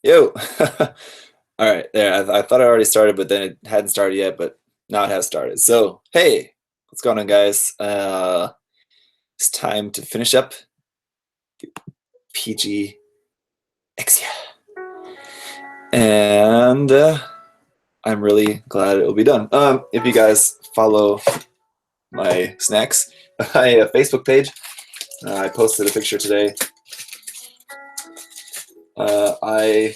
Yo. All right, there. I thought I already started, but then it hadn't started yet, but now it has started. So, hey, what's going on, guys? It's time to finish up PG Exia. And I'm really glad it will be done. If you guys follow my snacks, my Facebook page, I posted a picture today. I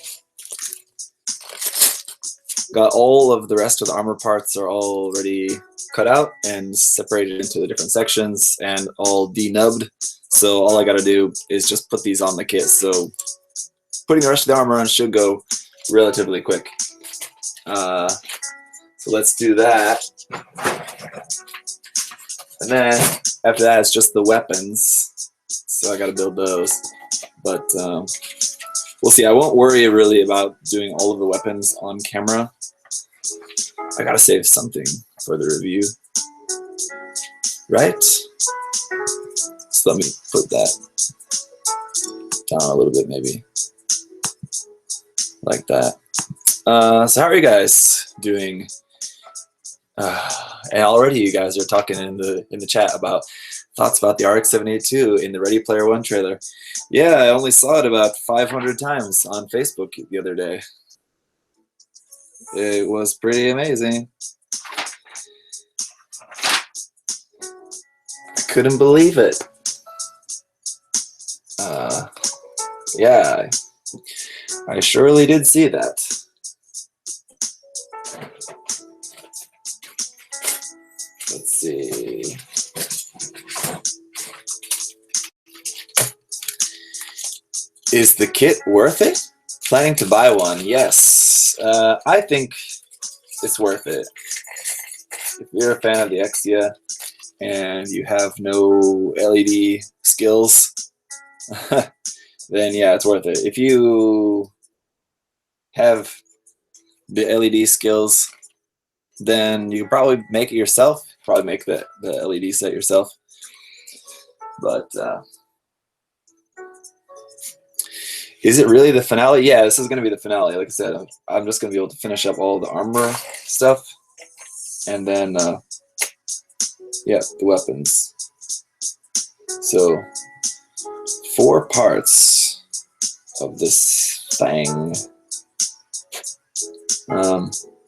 got all of the rest of the armor parts are already cut out and separated into the different sections and all denubbed. So all I got to do is just put these on the kit. So putting the rest of the armor on should go relatively quick. So let's do that. And then after that, it's just the weapons. So I got to build those. But we'll see. I won't worry really about doing all of the weapons on camera. I gotta save something for the review, right? So let me put that down a little bit, maybe like that. So how are you guys doing? And already you guys are talking in the chat about thoughts about the RX-782 in the Ready Player One trailer. Yeah, I only saw it about 500 times on Facebook the other day. It was pretty amazing. I couldn't believe it. Yeah, I surely did see that. Let's see. Is the kit worth it? Planning to buy one? Yes. I think it's worth it. If you're a fan of the Exia and you have no LED skills, then yeah, it's worth it. If you have the LED skills, then you can probably make it yourself. Probably make the LED set yourself. But is it really the finale? Yeah, this is going to be the finale. Like I said, I'm just going to be able to finish up all the armor stuff. And then, yeah, the weapons. So, 4 parts of this thing.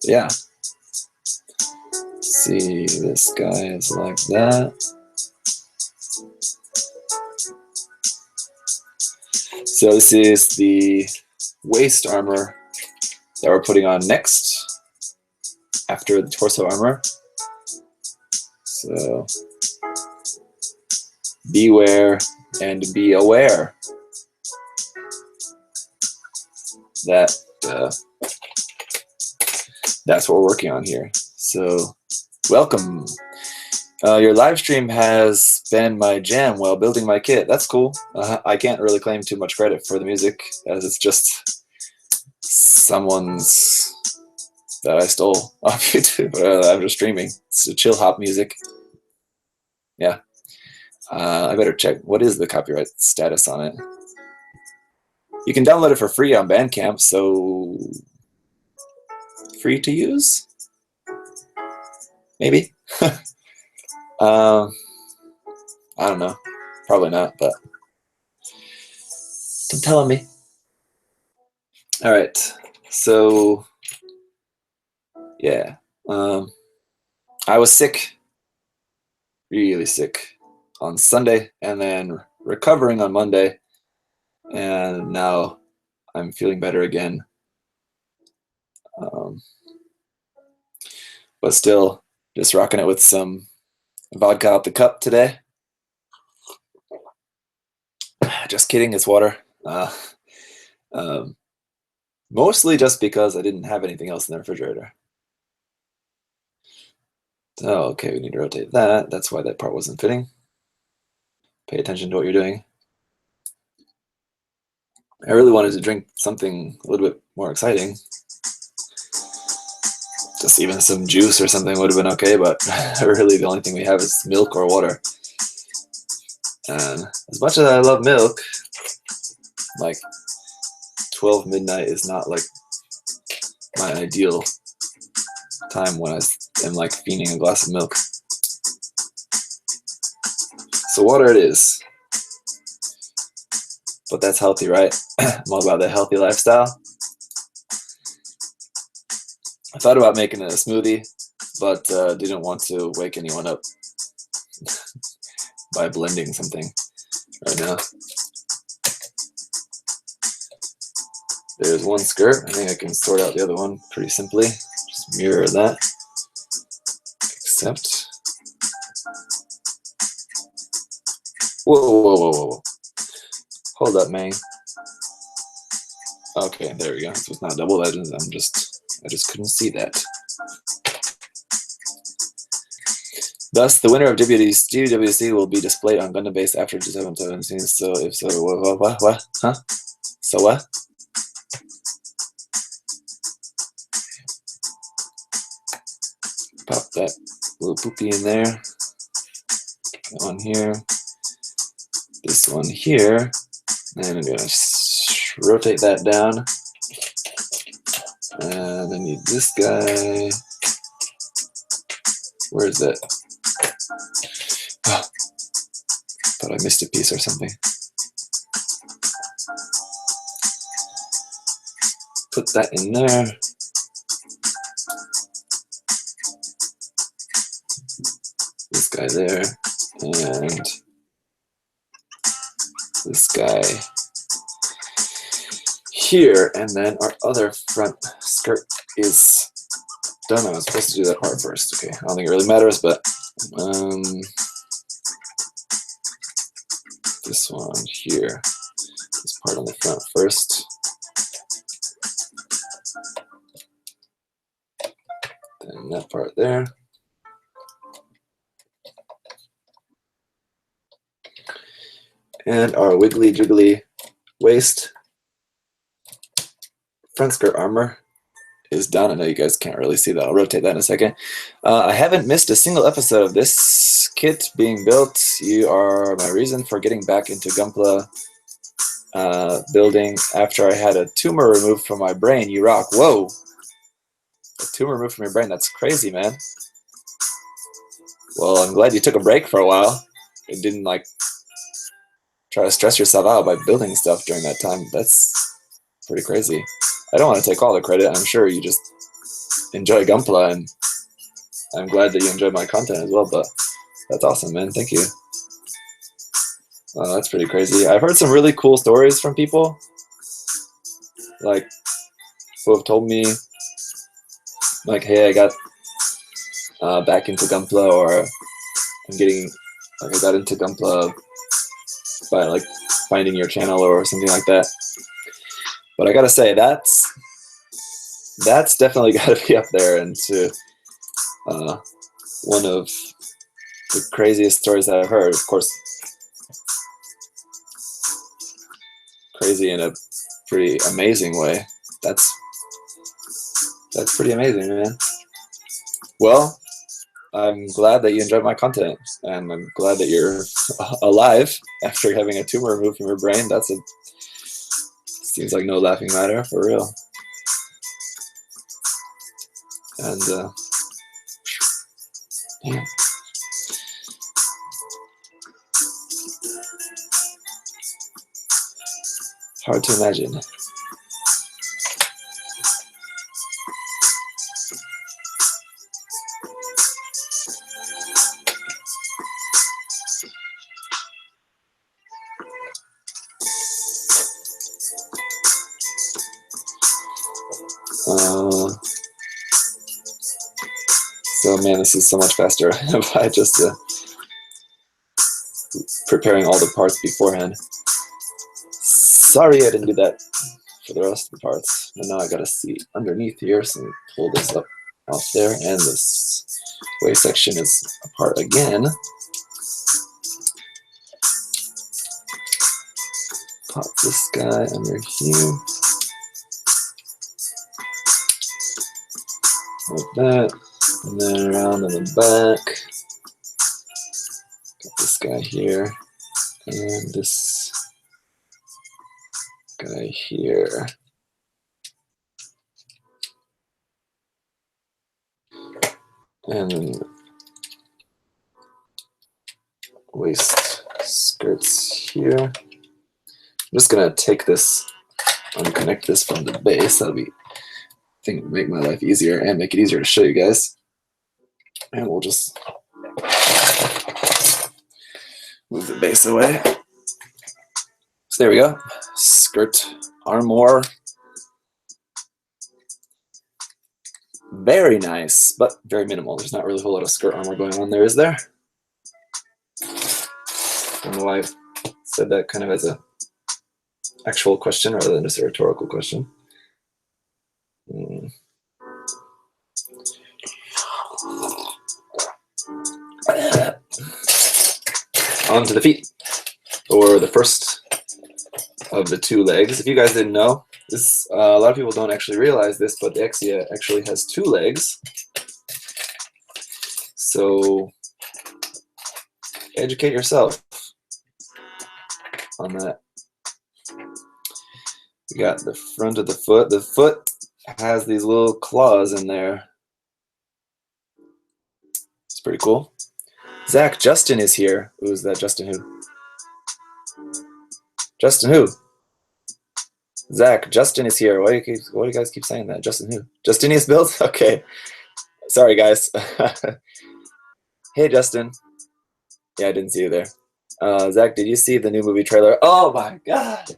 Yeah. Let's see, this guy is like that. So this is the waist armor that we're putting on next, after the torso armor. So beware and be aware that that's what we're working on here. So welcome. Your live stream has been my jam while building my kit. That's cool. I can't really claim too much credit for the music, as it's just someone's that I stole off YouTube. I'm just streaming. It's a chill hop music. Yeah. I better check. What is the copyright status on it? You can download it for free on Bandcamp, so free to use? Maybe. I don't know. Probably not, but don't tell me. All right. So, yeah. I was sick, really sick, on Sunday, and then recovering on Monday, and now I'm feeling better again. But still, just rocking it with some vodka out the cup today. Just kidding, it's water. Mostly just because I didn't have anything else in the refrigerator. Oh, okay, we need to rotate that. That's why that part wasn't fitting. Pay attention to what you're doing. I really wanted to drink something a little bit more exciting. Just even some juice or something would have been okay, but really the only thing we have is milk or water. And as much as I love milk, like 12 midnight is not like my ideal time when I am like fiending a glass of milk. So water it is. But that's healthy, right? I'm all about the healthy lifestyle. I thought about making it a smoothie, but didn't want to wake anyone up by blending something right now. There's one skirt. I think I can sort out the other one pretty simply. Just mirror that. Except, whoa. Hold up, man. Okay, there we go. So it's not double legends. I just couldn't see that. Thus, the winner of GWC will be displayed on Gundam base after 2017. So if so, what? Huh? So what? Pop that little poopy in there. That one here. This one here. And I'm gonna rotate that down. And I need this guy. Where is it? Oh, thought I missed a piece or something. Put that in there. This guy there. And this guy here. And then our other front skirt is done. I was supposed to do that part first. Okay, I don't think it really matters, but this one here, this part on the front first. Then that part there. And our wiggly jiggly waist. Front skirt armor is done. I know you guys can't really see that. I'll rotate that in a second. I haven't missed a single episode of this kit being built. You are my reason for getting back into Gunpla building after I had a tumor removed from my brain. You rock. Whoa. A tumor removed from your brain. That's crazy, man. Well, I'm glad you took a break for a while. It didn't like try to stress yourself out by building stuff during that time. That's pretty crazy. I don't want to take all the credit. I'm sure you just enjoy Gunpla, and I'm glad that you enjoy my content as well, but that's awesome, man. Thank you. That's pretty crazy. I've heard some really cool stories from people, like, who have told me, like, hey, I got back into Gunpla, or I'm getting, like, I got into Gunpla by, like, finding your channel or something like that. But I gotta say, that's definitely gotta be up there into one of the craziest stories that I've heard. Of course, crazy in a pretty amazing way. That's pretty amazing, man. Well, I'm glad that you enjoyed my content, and I'm glad that you're alive after having a tumor removed from your brain. That's a seems like no laughing matter, for real. And yeah. Hard to imagine. So man, this is so much faster by just preparing all the parts beforehand. Sorry I didn't do that for the rest of the parts. But now I gotta see underneath here, so pull this up off there, and this waist section is apart again. Pop this guy under here. Like that. And then around in the back. Got this guy here. And this guy here. And waist skirts here. I'm just gonna take this, unconnect this from the base. That'll be, I think, make my life easier and make it easier to show you guys. And we'll just move the base away. So there we go. Skirt armor. Very nice, but very minimal. There's not really a whole lot of skirt armor going on there, is there? I don't know why I said that kind of as a actual question rather than just a rhetorical question. On to the feet, or the first of the two legs. If you guys didn't know, this a lot of people don't actually realize this, but the Exia actually has two legs. So educate yourself on that. We got the front of the foot. The foot has these little claws in there. It's pretty cool. Zach, Justin is here. Who's that? Justin who? Justin who? Zach, Justin is here. Why do you guys keep saying that? Justin who? Justinius build? Okay. Sorry, guys. Hey, Justin. Yeah, I didn't see you there. Zach, did you see the new movie trailer? Oh my God.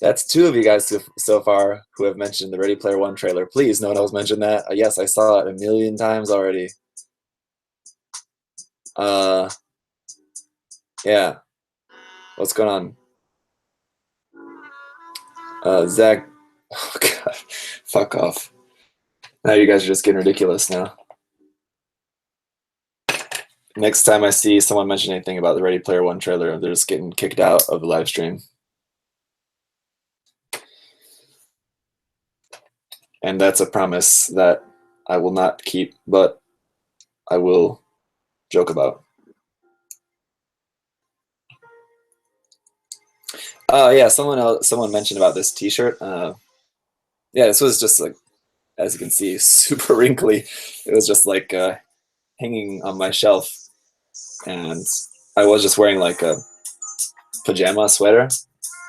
That's two of you guys so far who have mentioned the Ready Player One trailer. Please, no one else mentioned that. Yes, I saw it a million times already. Yeah. What's going on? Zach, oh God, fuck off. Now you guys are just getting ridiculous now. Next time I see someone mention anything about the Ready Player One trailer, they're just getting kicked out of the live stream. And that's a promise that I will not keep, but I will joke about. Yeah, someone mentioned about this t-shirt. Yeah, this was just like, as you can see, super wrinkly. It was just like hanging on my shelf, and I was just wearing like a pajama sweater.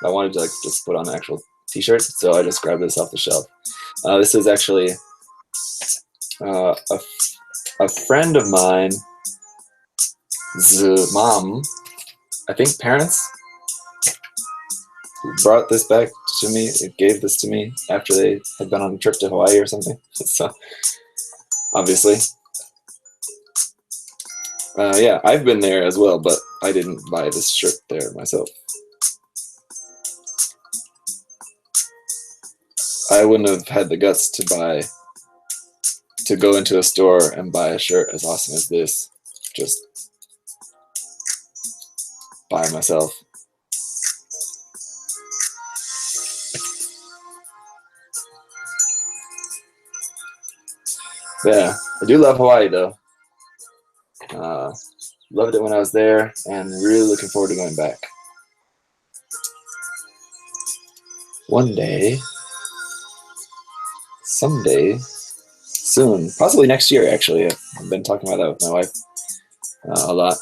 I wanted to like just put on an actual t-shirt, so I just grabbed this off the shelf. This is actually a friend of mine's mom, I think parents, who brought this back to me, gave this to me after they had been on a trip to Hawaii or something. So, obviously. Yeah, I've been there as well, but I didn't buy this shirt there myself. I wouldn't have had the guts to go into a store and buy a shirt as awesome as this, just by myself. Yeah, I do love Hawaii though. Loved it when I was there, and really looking forward to going back. One day, someday, soon, possibly next year actually. I've been talking about that with my wife a lot.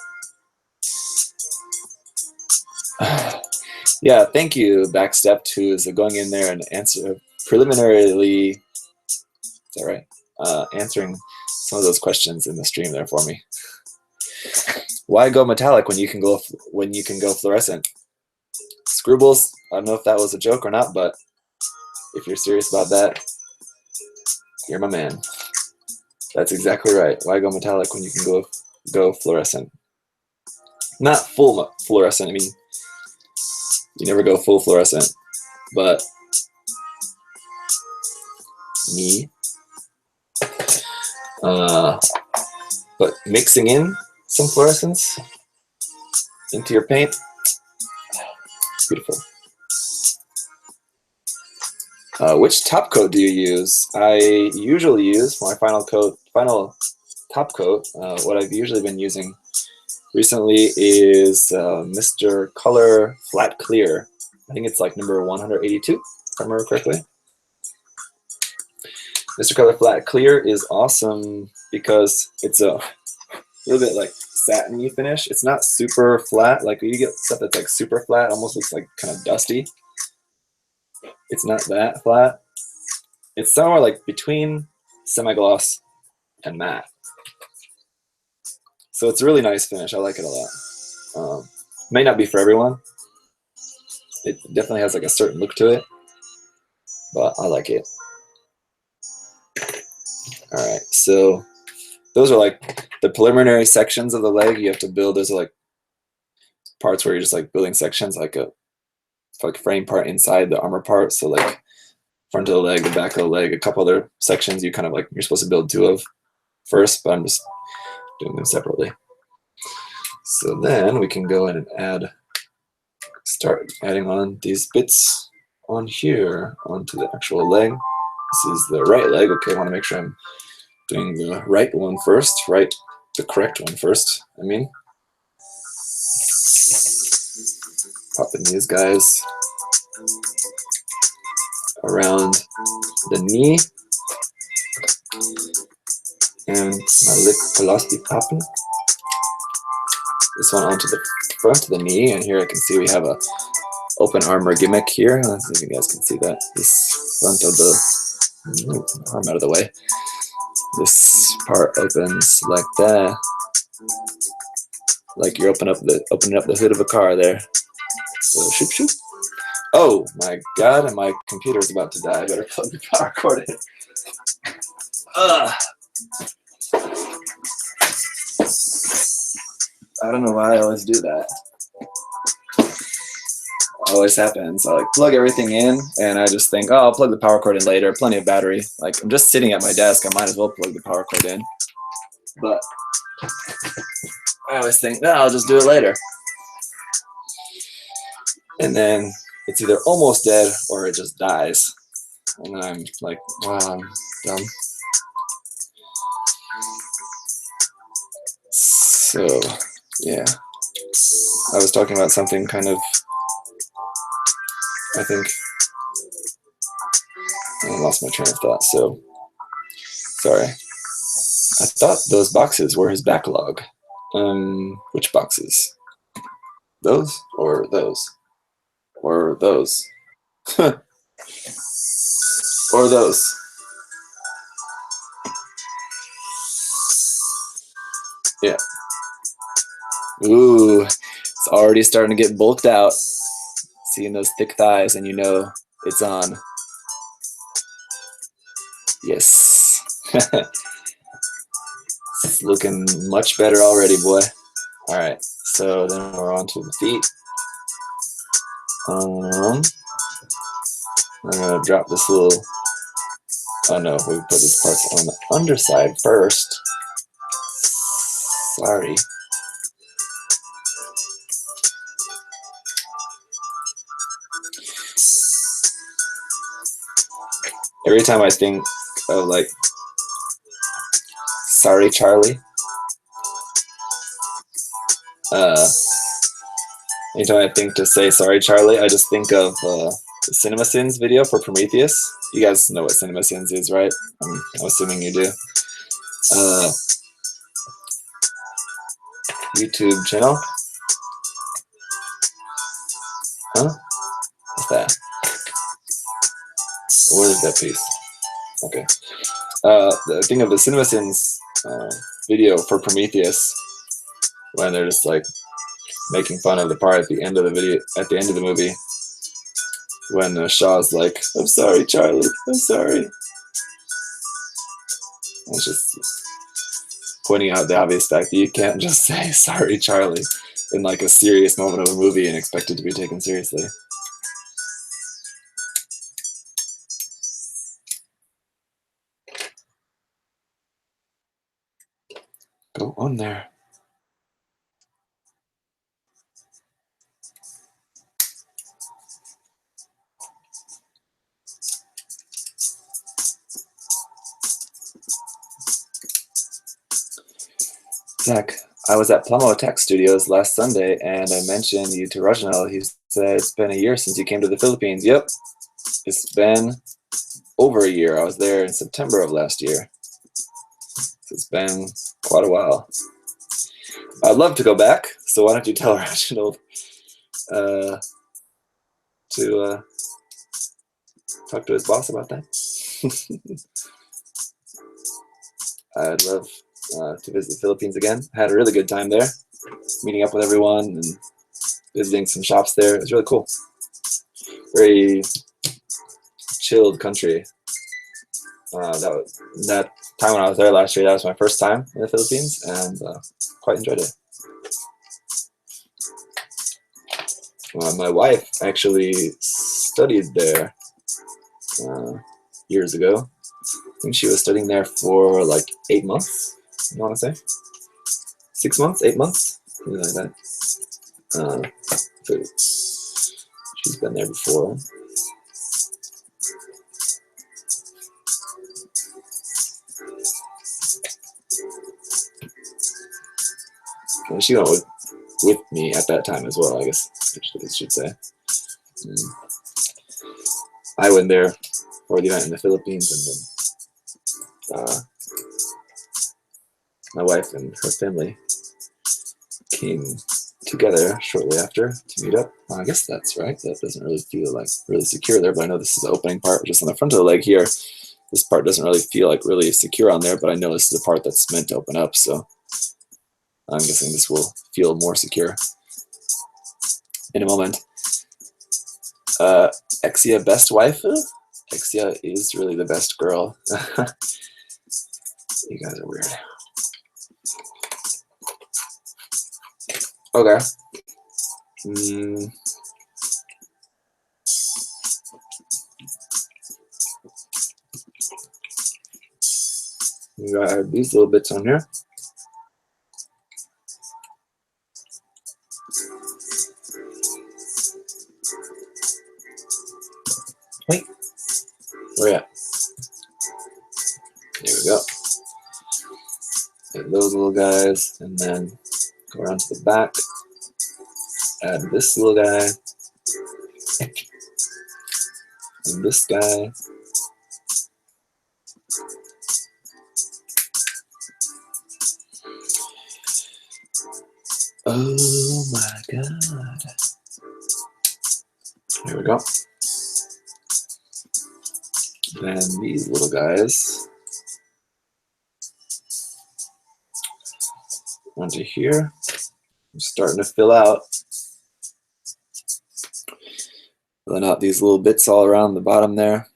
Yeah, thank you, Backstepped, who is going in there and preliminarily, is that right? Answering some of those questions in the stream there for me. Why go metallic when you can go fluorescent? Screwballs, I don't know if that was a joke or not, but if you're serious about that, you're my man. That's exactly right. Why go metallic when you can go fluorescent? Not full fluorescent. I mean, you never go full fluorescent, but me. But mixing in some fluorescence into your paint, beautiful. Which top coat do you use? I usually use for my final top coat. What I've usually been using recently is Mr. Color Flat Clear. I think it's like number 182, if I remember correctly. Mr. Color Flat Clear is awesome because it's a little bit like satiny finish. It's not super flat. Like you get stuff that's like super flat, almost looks like kind of dusty. It's not that flat. It's somewhere like between semi-gloss and matte. So it's a really nice finish. I like it a lot. May not be for everyone. It definitely has like a certain look to it, but I like it. All right, so those are like the preliminary sections of the leg you have to build. Those are like parts where you're just like building sections, like a frame part inside the armor part. So like front of the leg, the back of the leg, a couple other sections you kind of like, you're supposed to build 2 of first, but I'm just doing them separately. So then we can go in and start adding on these bits on here onto the actual leg. This is the right leg. Okay, I want to make sure I'm doing the right one first, the correct one first, I mean. Popping these guys around the knee. And my lip velocity popping. This one onto the front of the knee, and here I can see we have a open armor gimmick here. Let's see if you guys can see that. This front of the arm out of the way. This part opens like that, like you're opening up the hood of a car there. So shoop shoop. Oh my god, and my computer is about to die. I better plug the power cord in. Ugh. I don't know why I always do that. Always happens. I like plug everything in and I just think, oh, I'll plug the power cord in later. Plenty of battery. Like I'm just sitting at my desk. I might as well plug the power cord in. But I always think, no, I'll just do it later. And then it's either almost dead or it just dies. And then I'm like, wow, I'm dumb. So, yeah. I was talking about something kind of, I think, I lost my train of thought, so sorry. I thought those boxes were his backlog. Which boxes? Those or those? Or those? Or those? Yeah. Ooh, it's already starting to get bulked out. Seeing those thick thighs, and you know it's on. Yes. It's looking much better already, boy. All right, so then we're on to the feet. I'm gonna drop this little. Oh no, we put these parts on the underside first. Sorry. Every time I think of like, sorry, Charlie. Anytime I think to say sorry, Charlie, I just think of the CinemaSins video for Prometheus. You guys know what CinemaSins is, right? I'm assuming you do. YouTube channel. Huh? What's that? Where is that piece? Okay. The thing of the CinemaSins video for Prometheus, when they're just like making fun of the part at the end of the video, at the end of the movie, when Shaw's like, "I'm sorry, Charlie. I'm sorry." It's just pointing out the obvious fact that you can't just say "sorry, Charlie" in like a serious moment of a movie and expect it to be taken seriously. Go on there. Zach, I was at Plummo Tech Studios last Sunday and I mentioned you to Rajanel. He said it's been a year since you came to the Philippines. Yep, it's been over a year. I was there in September of last year. So it's been quite a while. I'd love to go back, so why don't you tell Reginald to talk to his boss about that? I'd love to visit the Philippines again. I had a really good time there, meeting up with everyone and visiting some shops there. It was really cool. Very chilled country. That time when I was there last year, that was my first time in the Philippines, and quite enjoyed it. My wife actually studied there years ago. I think she was studying there for like 8 months, I want to say. 6 months, 8 months, something like that. So she's been there before. And she went with me at that time as well, I guess I should say. I went there for the event in the Philippines, and then my wife and her family came together shortly after to meet up. I guess that's right. That doesn't really feel like really secure there, but I know this is the opening part just on the front of the leg here. This part doesn't really feel like really secure on there, but I know this is the part that's meant to open up, so I'm guessing this will feel more secure in a moment. Exia best waifu? Exia is really the best girl. You guys are weird. Okay. We got these little bits on here. Wait, where at? There we go. Get those little guys, and then go around to the back. Add this little guy. And this guy. Oh my god. There we go. Then these little guys onto here. I'm starting to fill out. Filling out these little bits all around the bottom there.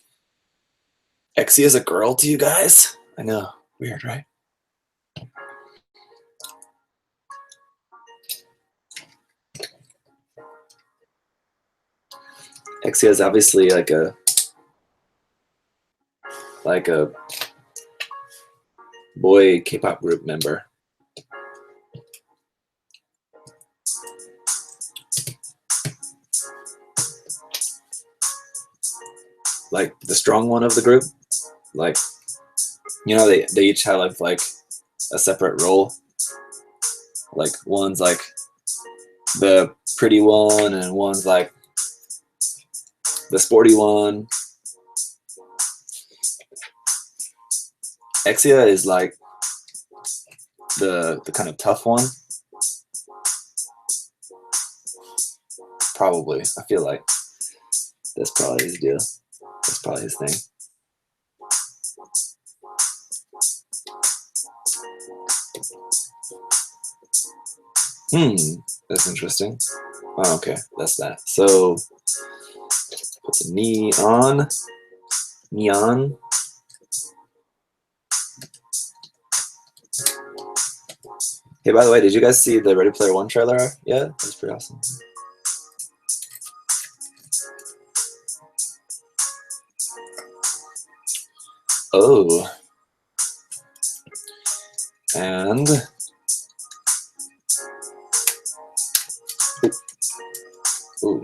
Exia is a girl to you guys? I know. Weird, right? Exia is obviously like a boy K-pop group member. Like the strong one of the group. Like, you know, they each have like a separate role. Like one's like the pretty one, and one's like the sporty one. Exia is like the kind of tough one. Probably. I feel like that's probably his deal. That's probably his thing. That's interesting. Oh, okay, that's that. So put the knee on. Neon. Hey, by the way, did you guys see the Ready Player One trailer yet? That's pretty awesome. Oh. And ooh.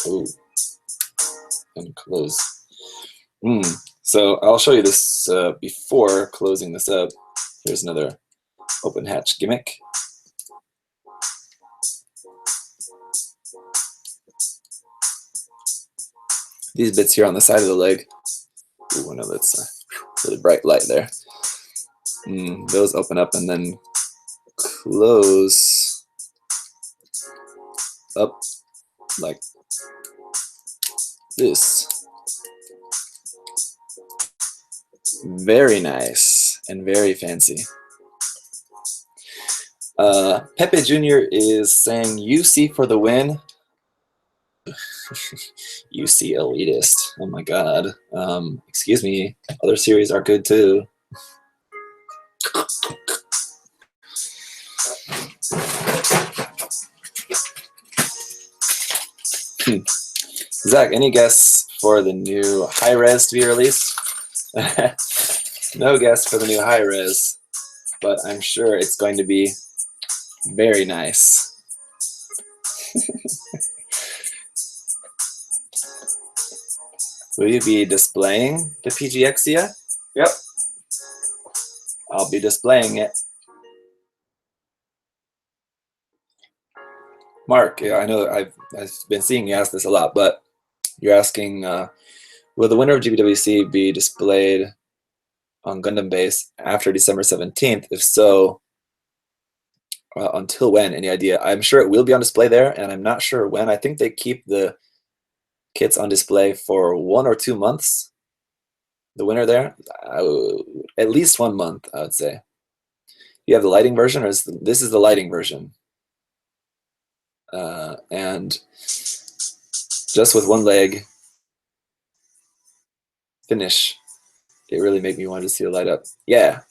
Ooh. And close. So I'll show you this before closing this up. Here's another open hatch gimmick. These bits here on the side of the leg. Ooh, I know that's a really bright light there. Those open up and then close up like this. Very nice and very fancy. Pepe Jr. is saying UC for the win. UC elitist. Oh my god. Excuse me. Other series are good too. Zach, any guess for the new high res to be released? No guess for the new high res, but I'm sure it's going to be very nice. Will you be displaying the PG Exia? Yep. I'll be displaying it. Mark, yeah, I know I've been seeing you ask this a lot, but you're asking, will the winner of GBWC be displayed on Gundam base after December 17th? If so, until when? Any idea? I'm sure it will be on display there, and I'm not sure when. I think they keep the kits on display for 1 or 2 months. The winner there, at least 1 month, I would say. You have the lighting version, or this is the lighting version? And just with one leg finish, it really made me want to see a light up. Yeah,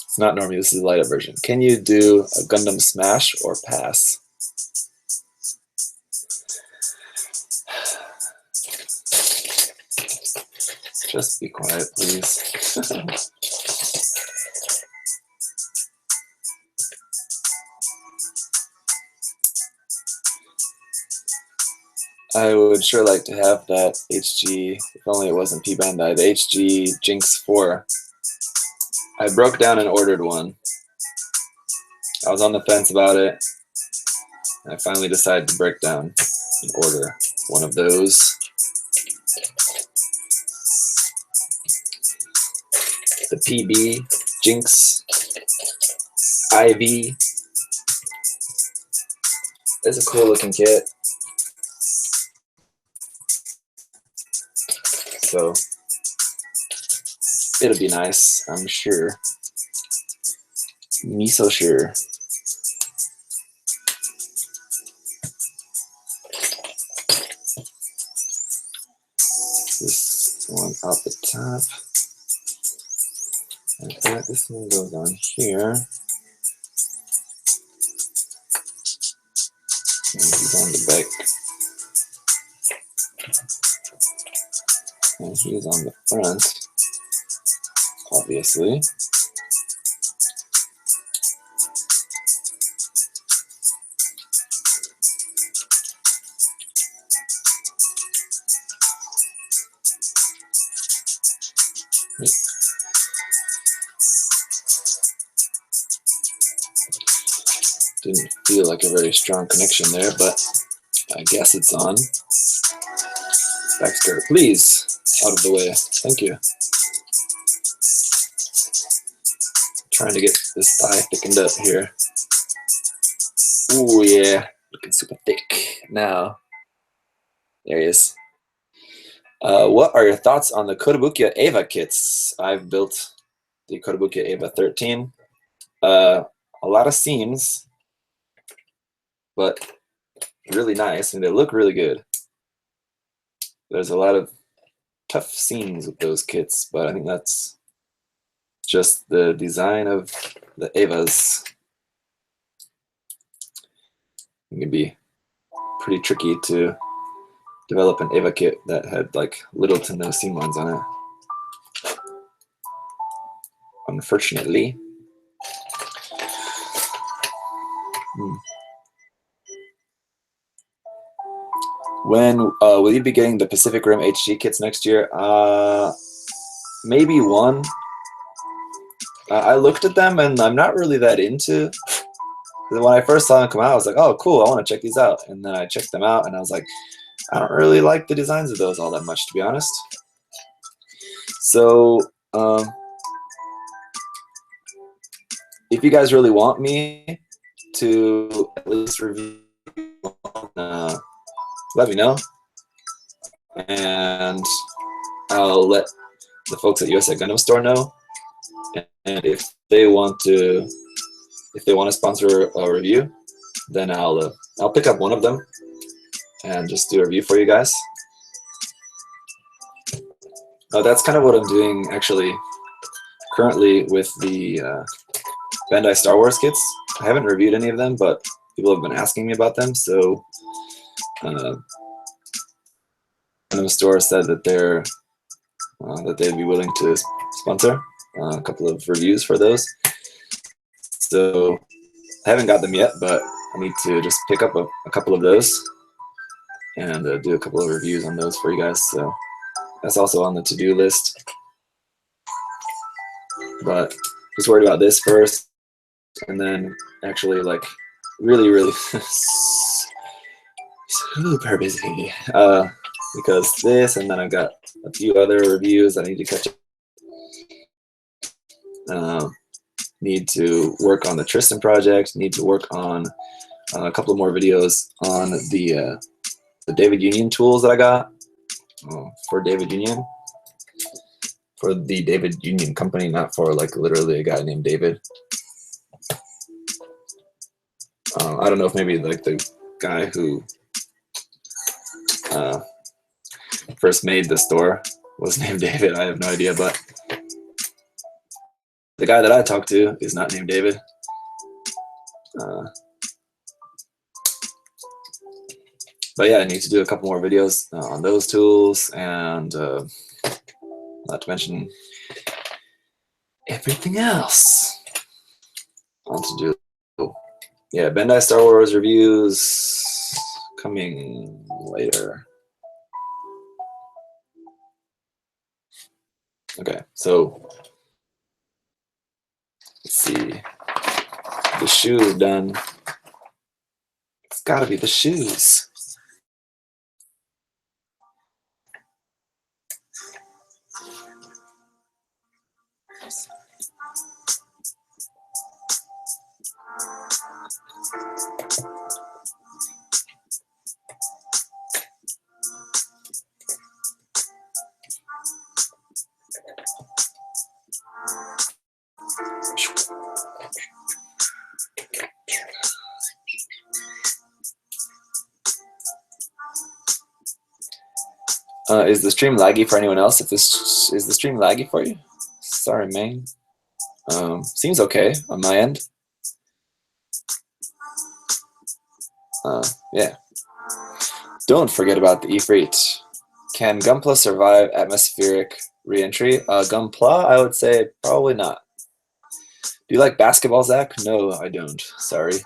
it's not normally. This is the light up version. Can you do a Gundam smash or pass? Just be quiet, please. I would sure like to have that HG, if only it wasn't P Bandai, the HG Jinx 4. I broke down and ordered one. I was on the fence about it. I finally decided to break down and order one of those. The PB, Jinx, IV. It's a cool looking kit. So it'll be nice, I'm sure. Me so sure. This one up the top. Like that. This one goes on here. And he's on the back. And he's on the front, obviously. Didn't feel like a very strong connection there, but I guess it's on. Back skirt, please. Out of the way. Thank you. Trying to get this thigh thickened up here. Ooh, yeah. Looking super thick now. There he is. What are your thoughts on the Kotobukiya Eva kits? I've built the Kotobukiya Eva 13. A lot of seams, but really nice, and they look really good. There's a lot of tough seams with those kits, but I think that's just the design of the Evas. It can be pretty tricky to develop an Eva kit that had like little to no seam lines on it, unfortunately. When will you be getting the Pacific Rim HG kits next year? Maybe one. I looked at them and I'm not really that into. When I first saw them come out, I was like, "Oh, cool! I want to check these out." And then I checked them out and I was like, I don't really like the designs of those all that much, to be honest. So if you guys really want me to at least review, let me know, and I'll let the folks at USA Gundam Store know. And if they want to sponsor a review, then I'll pick up one of them and just do a review for you guys. That's kind of what I'm doing actually currently with the Bandai Star Wars kits. I haven't reviewed any of them, but people have been asking me about them, so Gundam Store said that they'd be willing to sponsor a couple of reviews for those. So I haven't got them yet, but I need to just pick up a couple of those and do a couple of reviews on those for you guys. So that's also on the to-do list. But just worried about this first, and then actually like really super busy because this, and then I've got a few other reviews I need to catch up. Need to work on the Tristan project. Need to work on a couple of more videos on the David Union tools that I got for David Union, for the David Union company, not for like literally a guy named David. I don't know if maybe like the guy who first made the store was named David. I have no idea, but the guy that I talked to is not named David. But yeah, I need to do a couple more videos on those tools, and not to mention everything else I want to do. Yeah, Bandai Star Wars reviews coming later. Okay, so let's see. The shoes done. It's gotta be the shoes. Is the stream laggy for anyone else? If this is the stream laggy for you? Sorry, man. Seems okay on my end. Yeah. Don't forget about the Ifrit. Can Gunpla survive atmospheric re-entry? Gunpla, I would say probably not. Do you like basketball, Zach? No, I don't. Sorry.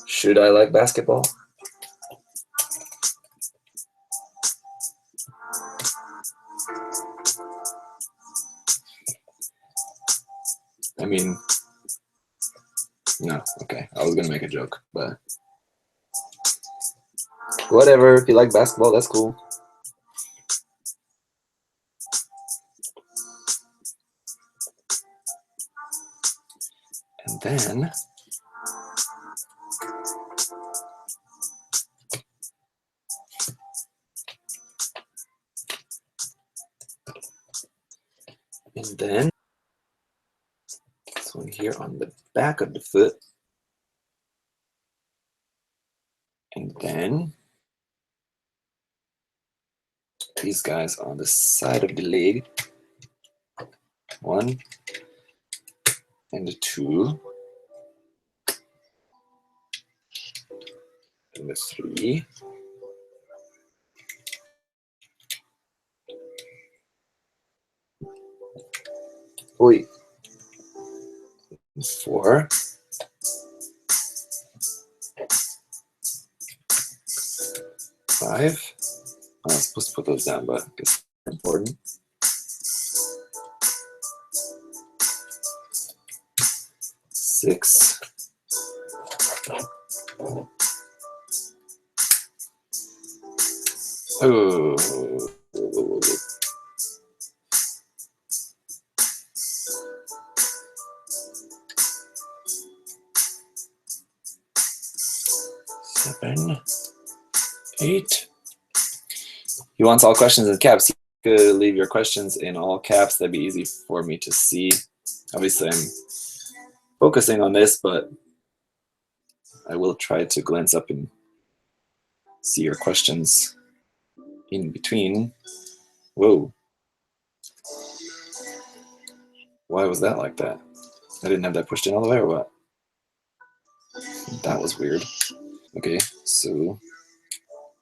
Should I like basketball? I mean, no. Okay, I was gonna make a joke, but whatever. If you like basketball, that's cool. And then this one here on the back of the foot, and then these guys on the side of the leg. 1 and 2 and 3. Oi. 4. 5. I was supposed to put those down, but I guess they're important. 6. Oh. Seven, 8. He wants all questions in caps. You could leave your questions in all caps. That'd be easy for me to see. Obviously, I'm focusing on this, but I will try to glance up and see your questions in between. Whoa. Why was that like that? I didn't have that pushed in all the way or what? That was weird. Okay, so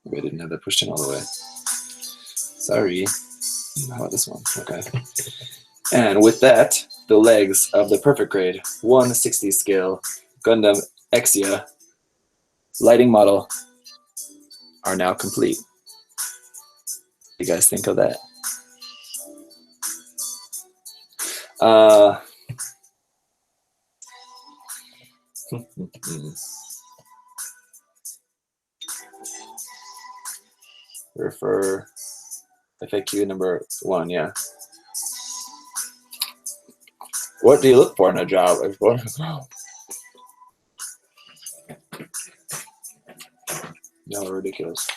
maybe I didn't have that pushed in all the way. Sorry. How about this one? Okay. And with that, the legs of the perfect grade 160 scale Gundam Exia lighting model are now complete. What do you guys think of that? Refer FAQ number 1, yeah. What do you look for in a job? No, ridiculous.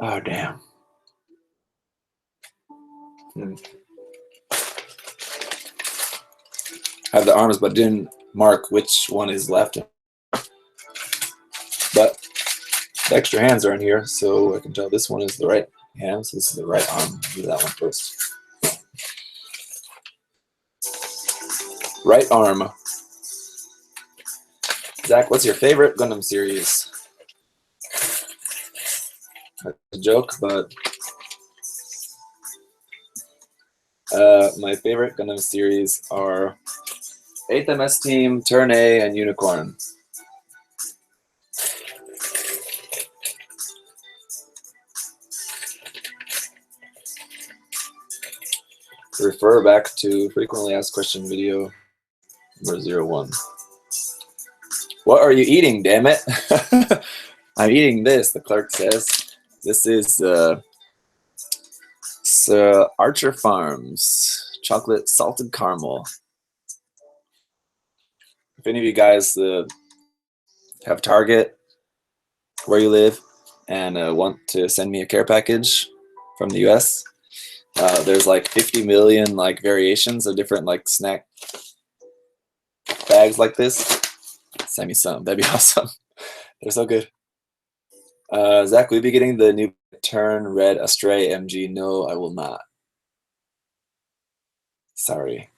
Oh, damn. Have the arms, but didn't mark which one is left. But the extra hands are in here, so I can tell this one is the right hand, so this is the right arm. Do that one first. Right arm. Zach, what's your favorite Gundam series? That's a joke, but my favorite Gundam series are 8th MS Team, Turn A, and Unicorn. Refer back to frequently asked question video number 01. What are you eating, damn it? I'm eating this, the clerk says. This is Archer Farms chocolate salted caramel. If any of you guys have Target where you live and want to send me a care package from the US, there's like 50 million like variations of different like snack bags like this. Send me some. That'd be awesome. They're so good. Zach, will you be getting the new Turn Red Astray MG? No, I will not. Sorry.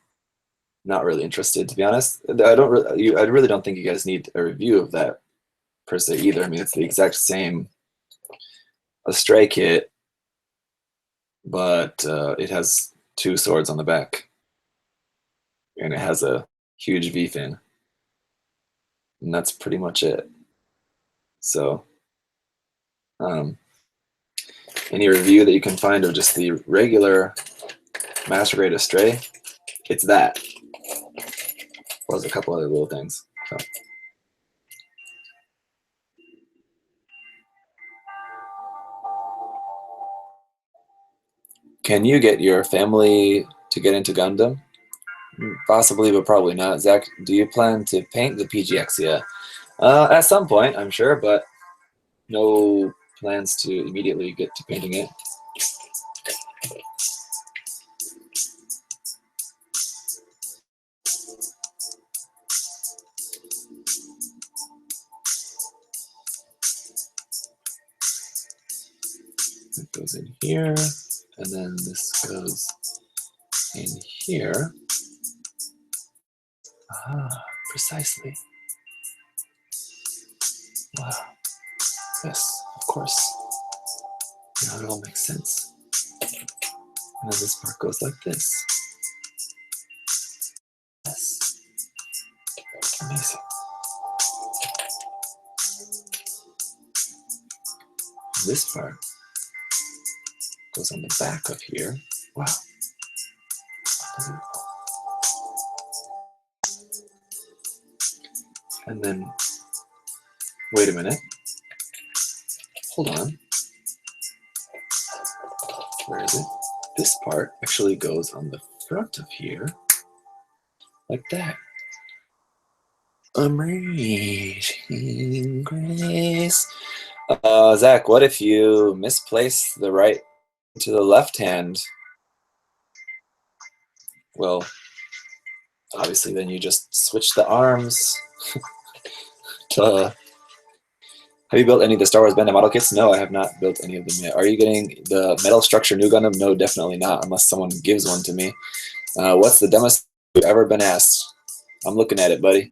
Not really interested, to be honest. I really don't think you guys need a review of that per se either. I mean, it's the exact same Astray kit, but it has 2 swords on the back, and it has a huge V-fin, and that's pretty much it. So, any review that you can find of just the regular Master Grade Astray, it's that. Plus a couple other little things. So. Can you get your family to get into Gundam? Possibly, but probably not. Zach, do you plan to paint the PG Exia? At some point, I'm sure, but no plans to immediately get to painting it. It goes in here, and then this goes in here. Ah, precisely. Wow. Yes, of course. Now it all makes sense. And then this part goes like this. Yes. Amazing. This part goes on the back of here. Wow. And then, wait a minute. Hold on. Where is it? This part actually goes on the front of here, like that. Amazing grace. Zach, what if you misplace the right to the left hand? Well, obviously then you just switch the arms. Have you built any of the Star Wars Bandai model kits? No, I have not built any of them yet. Are you getting the metal structure new Gundam? No, definitely not, unless someone gives one to me. What's the dumbest you've ever been asked? I'm looking at it, buddy.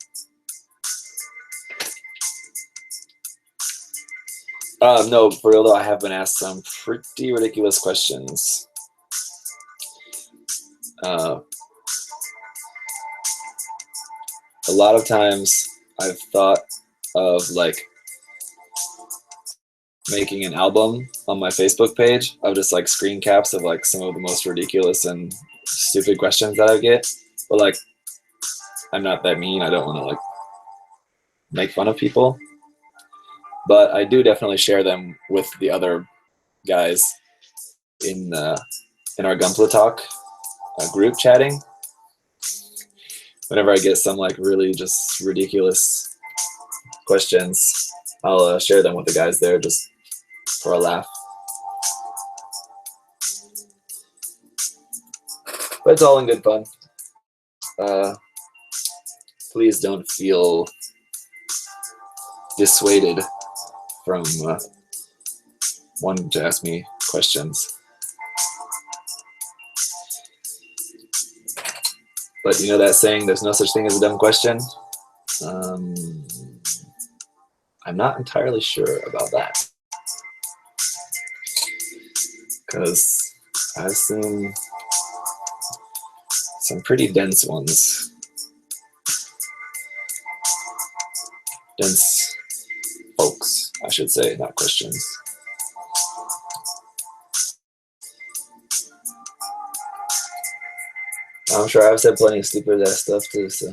No, for real though, I have been asked some pretty ridiculous questions. A lot of times I've thought of like making an album on my Facebook page of just like screen caps of like some of the most ridiculous and stupid questions that I get. But like, I'm not that mean. I don't want to like make fun of people. But I do definitely share them with the other guys in our Gunpla Talk group chatting. Whenever I get some like really just ridiculous questions, I'll share them with the guys there just for a laugh. But it's all in good fun. Please don't feel dissuaded from wanting to ask me questions. But you know that saying, there's no such thing as a dumb question? I'm not entirely sure about that. Because I've seen some pretty dense ones. Dense folks, I should say, not questions. I'm sure I've said plenty of stupid ass stuff too, so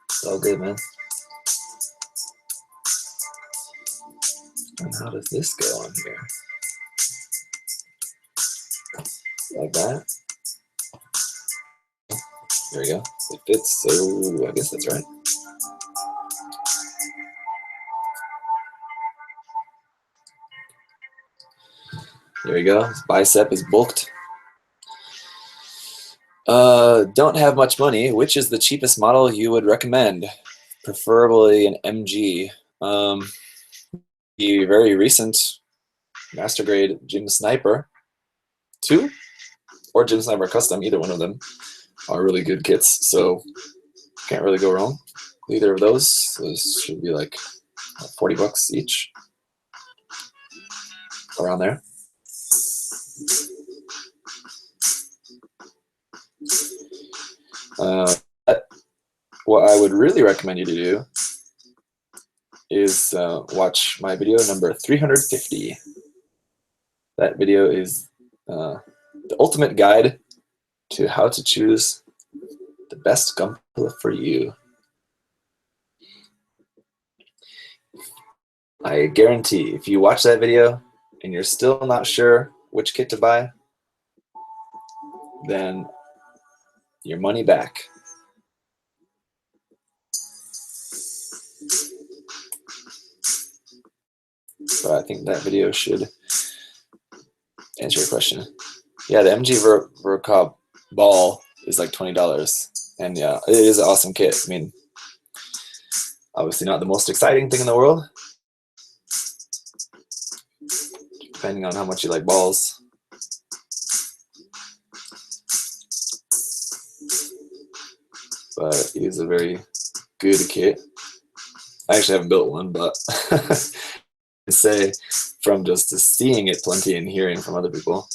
it's all good, man. And how does this go on here? Like that. There we go. It fits, so I guess that's right. There we go. His bicep is bulked. Don't have much money. Which is the cheapest model you would recommend? Preferably an MG. The very recent Master Grade Gym Sniper 2 or Gym Sniper Custom, either one of them are really good kits, so can't really go wrong. Either of those. Those should be like 40 bucks each, around there. What I would really recommend you to do is watch my video number 350. That video is the ultimate guide to how to choose the best Gunpla for you. I guarantee if you watch that video and you're still not sure which kit to buy, then your money back. But I think that video should answer your question. Yeah, the MG Vercob ball is like $20. And yeah, it is an awesome kit. I mean, obviously not the most exciting thing in the world, depending on how much you like balls. But it is a very good kit. I actually haven't built one, but I say from just seeing it plenty and hearing from other people.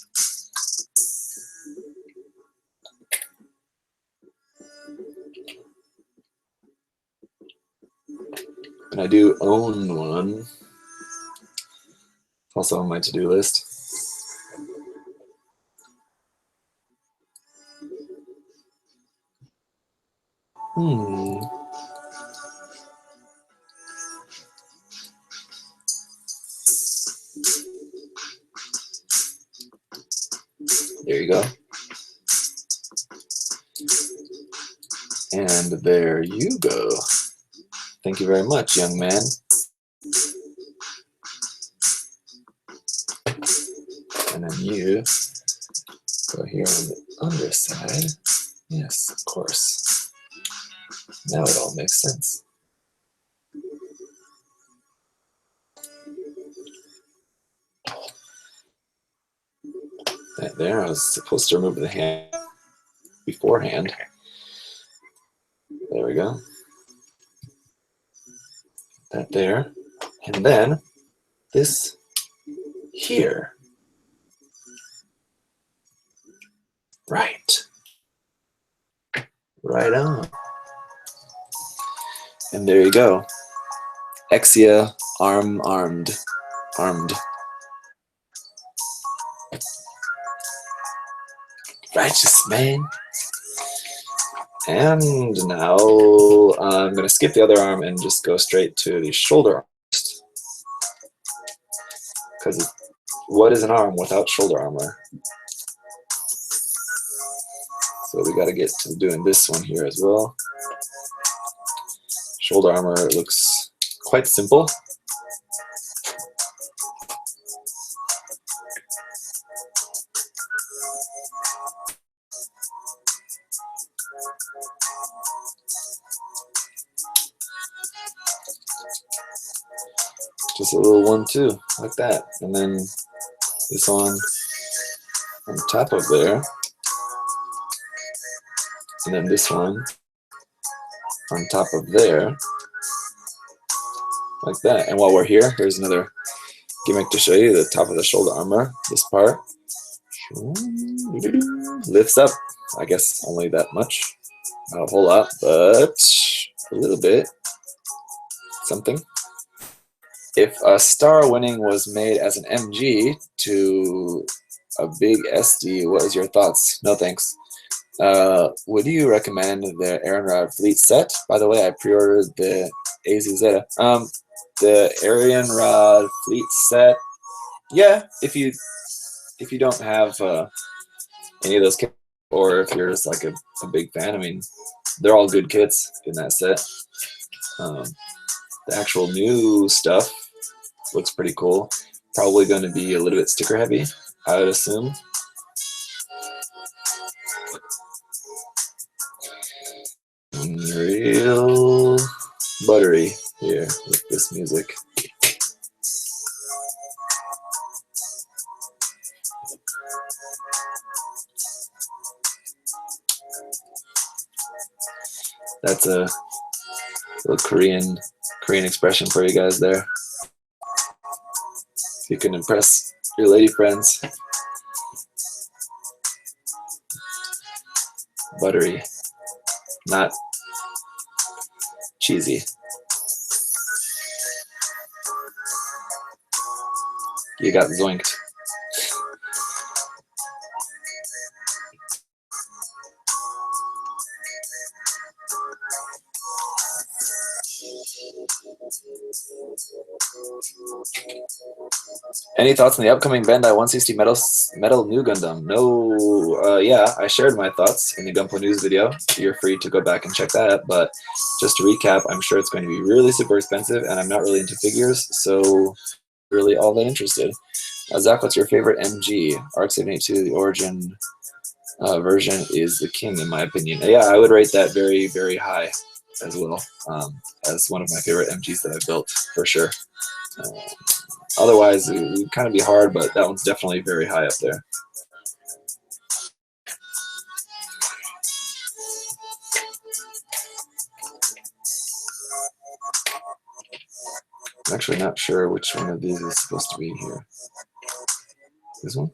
And I do own one. It's also on my to-do list. There you go. And there you go. Thank you very much, young man. And then you go here on the underside. Yes, of course. Now it all makes sense. That there, I was supposed to remove the hand beforehand. There we go. That there. And then this here. Right. Right on. And there you go. Exia armed. Righteous man. And now I'm going to skip the other arm and just go straight to the shoulder arm. Because what is an arm without shoulder armor? So we got to get to doing this one here as well. Shoulder armor looks quite simple. Just a little 1-2 like that, and then this one on top of there, and then this one on top of there, like that. And while we're here, here's another gimmick to show you the top of the shoulder armor. This part lifts up, I guess only that much, not a whole lot, but a little bit, something. If a star winning was made as an MG to a big SD, what is your thoughts? No thanks. Would you recommend the Aaron Fleet set? By the way, I pre-ordered the AZZ. The Aaron Rod Fleet set. Yeah, if you don't have any of those kits, or if you're just like a big fan, I mean, they're all good kits in that set. The actual new stuff looks pretty cool. Probably going to be a little bit sticker heavy, I would assume. Real buttery here with this music. That's a little Korean expression for you guys there. If you can impress your lady friends. Buttery, not cheesy. You got zoinked. Any thoughts on the upcoming Bandai 160 metal new Gundam? No, yeah, I shared my thoughts in the Gunpla News video. You're free to go back and check that out. But just to recap, I'm sure it's going to be really super expensive, and I'm not really into figures, so really all that interested. Zach, what's your favorite MG? RX-782, the Origin version is the king, in my opinion. Yeah, I would rate that very, very high as well, as one of my favorite MGs that I've built, for sure. Otherwise, it would kind of be hard, but that one's definitely very high up there. I'm actually not sure which one of these is supposed to be here. This one?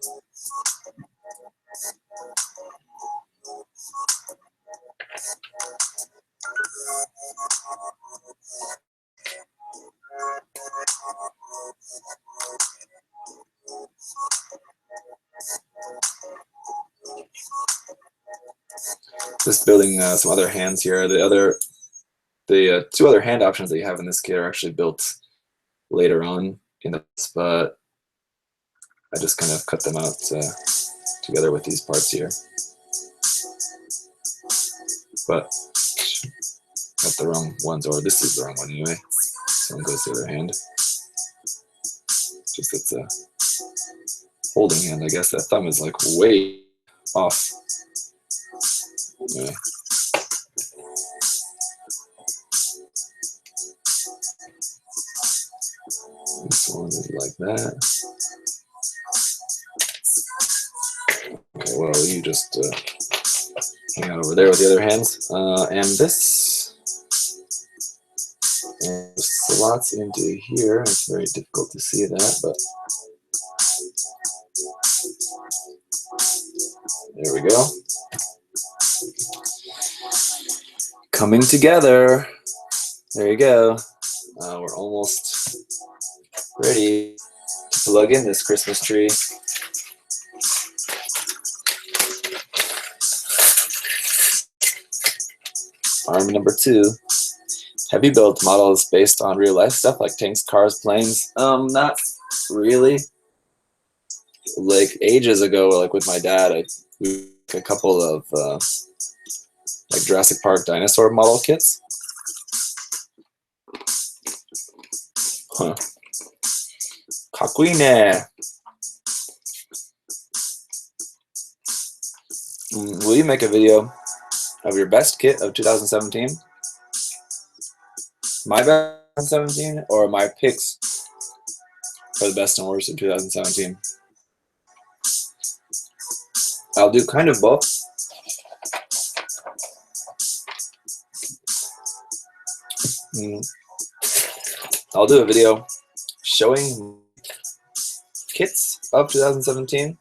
Just building some other hands here. The two other hand options that you have in this kit are actually built later on in the, but I just kind of cut them out to together with these parts here. But got the wrong ones, or this is the wrong one anyway. So one goes to the other hand. Just it's a holding hand, I guess. That thumb is like way off. Anyway. This one is like that. Okay, well, you just hang out over there with the other hands. And this slots into here. It's very difficult to see that, but there we go. Coming together. There you go. We're almost ready to plug in this Christmas tree. Arm number 2. Have you built models based on real life stuff like tanks, cars, planes? Not really. Like ages ago, like with my dad, I did a couple of like Jurassic Park dinosaur model kits. Huh. Kakuine. Will you make a video of your best kit of 2017? My best 2017 or my picks for the best and worst of 2017? I'll do kind of both. I'll do a video showing kits of 2017.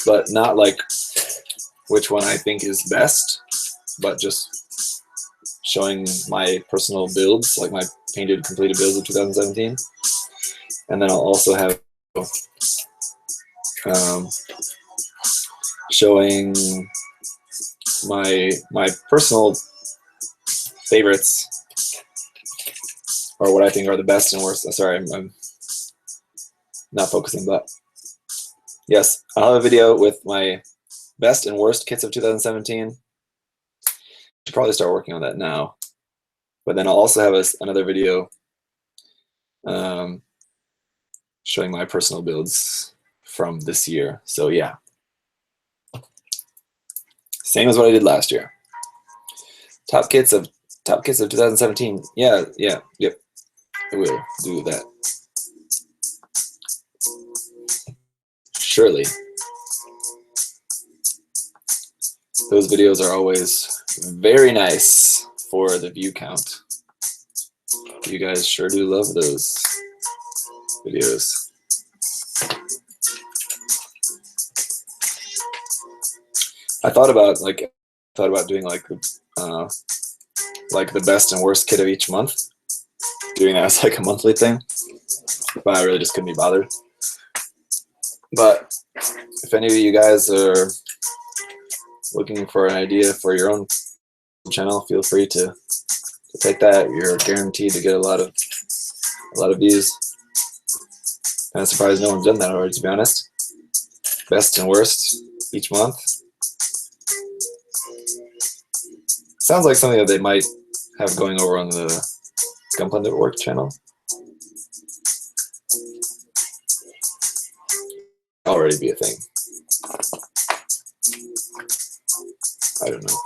But not like which one I think is best, but just showing my personal builds, like my painted completed builds of 2017. And then I'll also have showing my personal favorites, or what I think are the best and worst. Sorry, I'm not focusing, but yes, I'll have a video with my best and worst kits of 2017. Should probably start working on that now. But then I'll also have another video showing my personal builds from this year. So yeah, same as what I did last year. Top kits of 2017. Yep. I will do that. Surely. Those videos are always very nice for the view count. You guys sure do love those videos. I thought about doing like the best and worst kit of each month, doing that as like a monthly thing, but I really just couldn't be bothered. But if any of you guys are looking for an idea for your own channel, feel free to take that. You're guaranteed to get a lot of views. Kind of surprised no one's done that already, to be honest. Best and worst each month. Sounds like something that they might have going over on the Gunpla Network channel. Already be a thing. I don't know.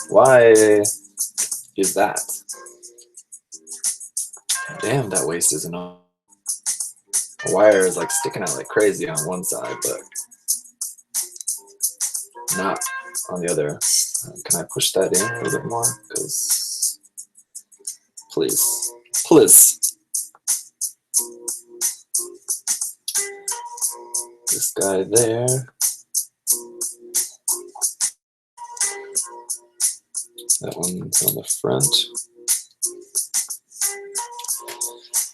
Why is that? Damn, that waist isn't on. The wire is like sticking out like crazy on one side, but not on the other. Can I push that in a little bit more? Because please. This guy there. That one's on the front.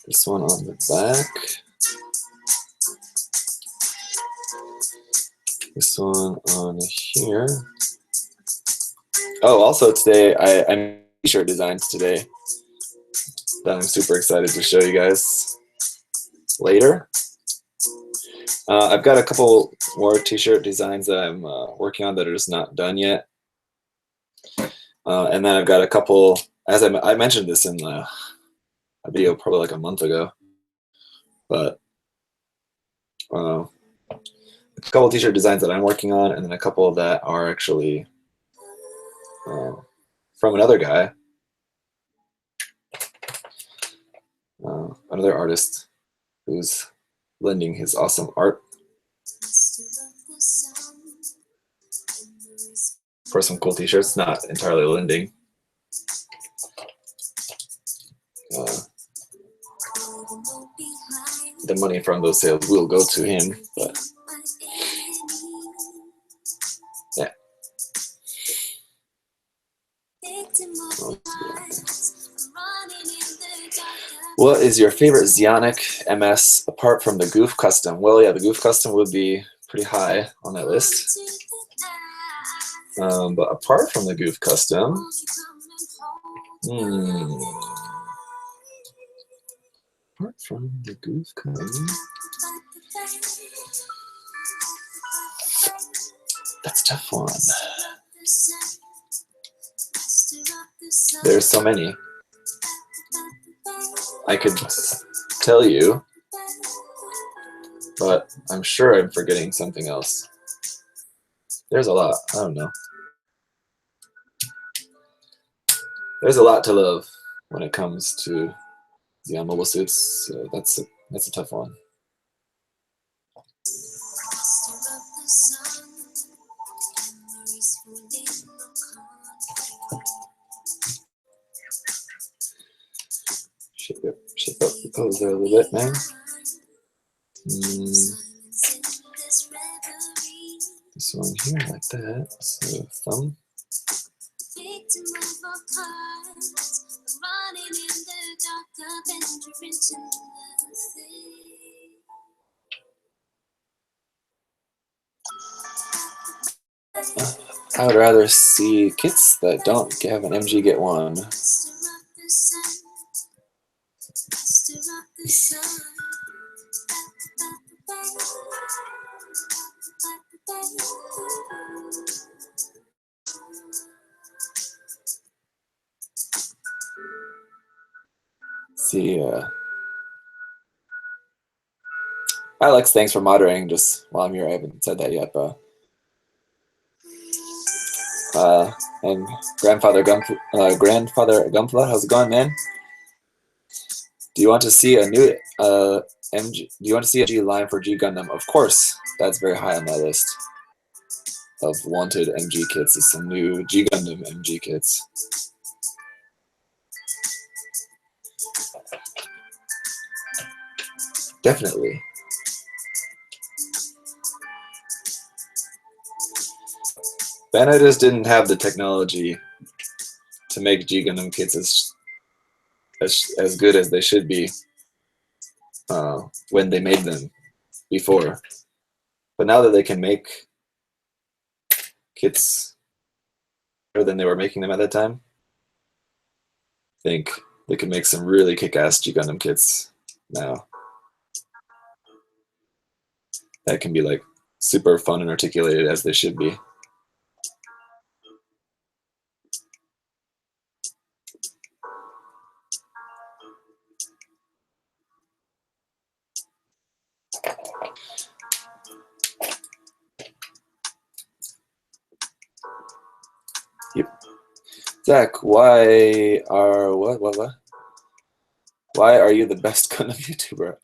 This one on the back. This one on here. Oh, also today I made t-shirt designs today that I'm super excited to show you guys later. I've got a couple more t-shirt designs that I'm working on that are just not done yet. And then I've got a couple, as I mentioned this in a video probably like a month ago, but a couple t-shirt designs that I'm working on, and then a couple that are actually from another guy, another artist who's lending his awesome art for some cool t-shirts, not entirely lending. The money from those sales will go to him, but yeah. What is your favorite Xionic MS apart from the Goof Custom? Well, yeah, the Goof Custom would be pretty high on that list. But apart from the Goof Custom, apart from the Goof Custom, that's a tough one. There's so many. I could tell you, but I'm sure I'm forgetting something else. There's a lot. I don't know. There's a lot to love when it comes to Xeon mobile suits. So that's a tough one. Shape up the pose there a little bit, man. This one here, like that. So thumb. I would rather see kits that don't have an MG get one. See, Alex, thanks for moderating. Just while I'm here, I haven't said that yet, but and grandfather Gunpla, how's it going, man? Do you want to see a new MG? Do you want to see a G line for G Gundam? Of course, that's very high on my list of wanted MG kits. Is some new G Gundam MG kits. Definitely. Bandai just didn't have the technology to make G Gundam kits as good as they should be when they made them before. But now that they can make kits better than they were making them at that time, I think they can make some really kick-ass G Gundam kits now. That can be like super fun and articulated as they should be. Yep. Zach, why are Why are you the best Gundam YouTuber?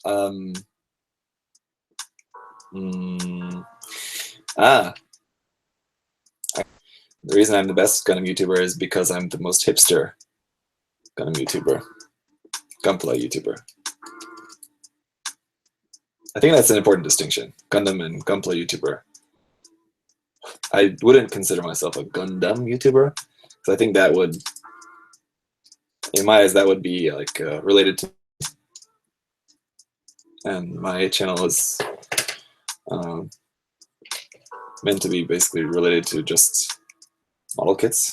The reason I'm the best Gundam YouTuber is because I'm the most hipster Gundam YouTuber, Gunpla YouTuber. I think that's an important distinction, Gundam and Gunpla YouTuber. I wouldn't consider myself a Gundam YouTuber, because I think that would, in my eyes, that would be like related to, and my channel is meant to be basically related to just model kits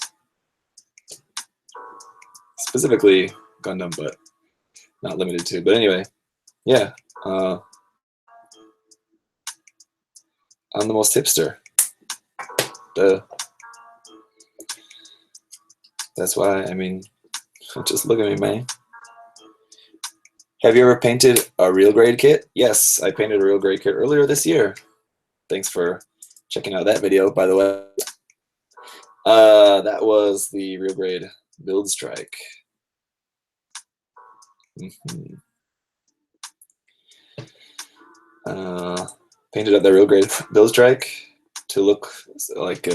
specifically Gundam, but not limited to. But anyway, yeah, I'm the most hipster. Duh. That's why, I mean, just look at me, man. Have you ever painted a real grade kit? Yes, I painted a real grade kit earlier this year. Thanks for checking out that video, by the way. That was the real grade build strike. Painted up the real grade build strike to look like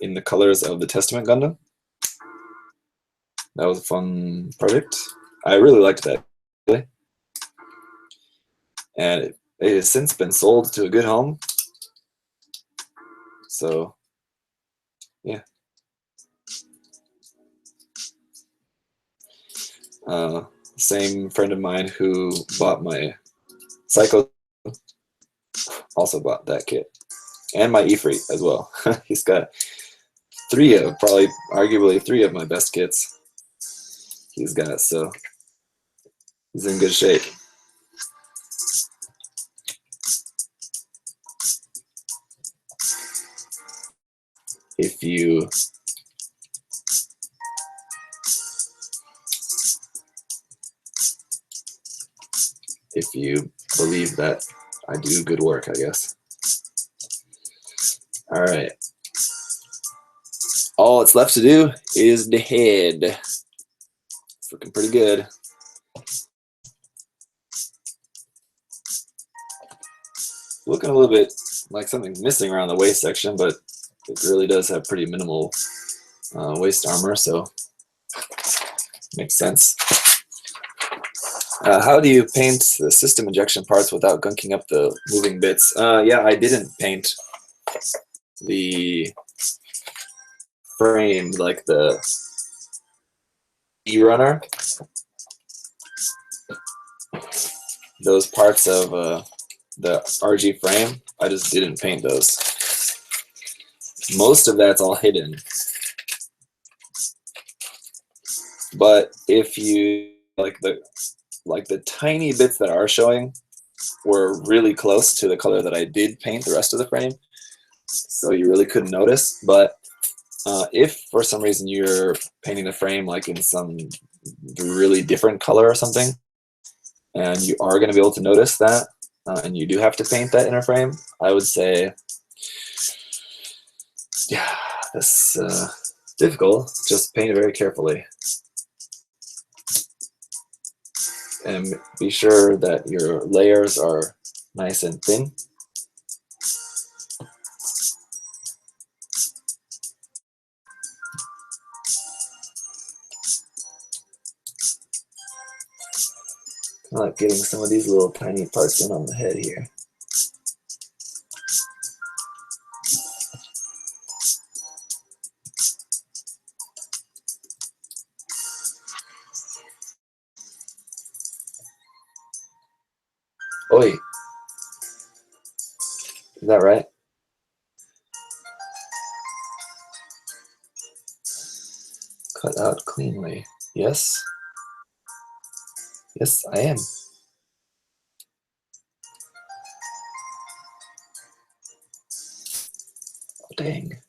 in the colors of the Testament Gundam. That was a fun project. I really liked that. And it has since been sold to a good home. So, yeah. Same friend of mine who bought my Psycho also bought that kit. And my Ifrit as well. He's got probably arguably three of my best kits he's got, so he's in good shape. If you believe that I do good work, I guess. All right. All it's left to do is the head. It's looking pretty good. Looking a little bit like something's missing around the waist section, but it really does have pretty minimal waist armor, so makes sense. How do you paint the system injection parts without gunking up the moving bits? Yeah, I didn't paint the frame like the E-runner. Those parts of the RG frame, I just didn't paint those. Most of that's all hidden. But if you like the tiny bits that are showing were really close to the color that I did paint the rest of the frame, so you really couldn't notice. But if for some reason you're painting the frame like in some really different color or something, and you are going to be able to notice that, and you do have to paint that inner frame, I would say, yeah, that's difficult. Just paint it very carefully. And be sure that your layers are nice and thin. I like getting some of these little tiny parts in on the head here. Oi, is that right? Cut out cleanly. Yes. Yes, I am. Oh, dang.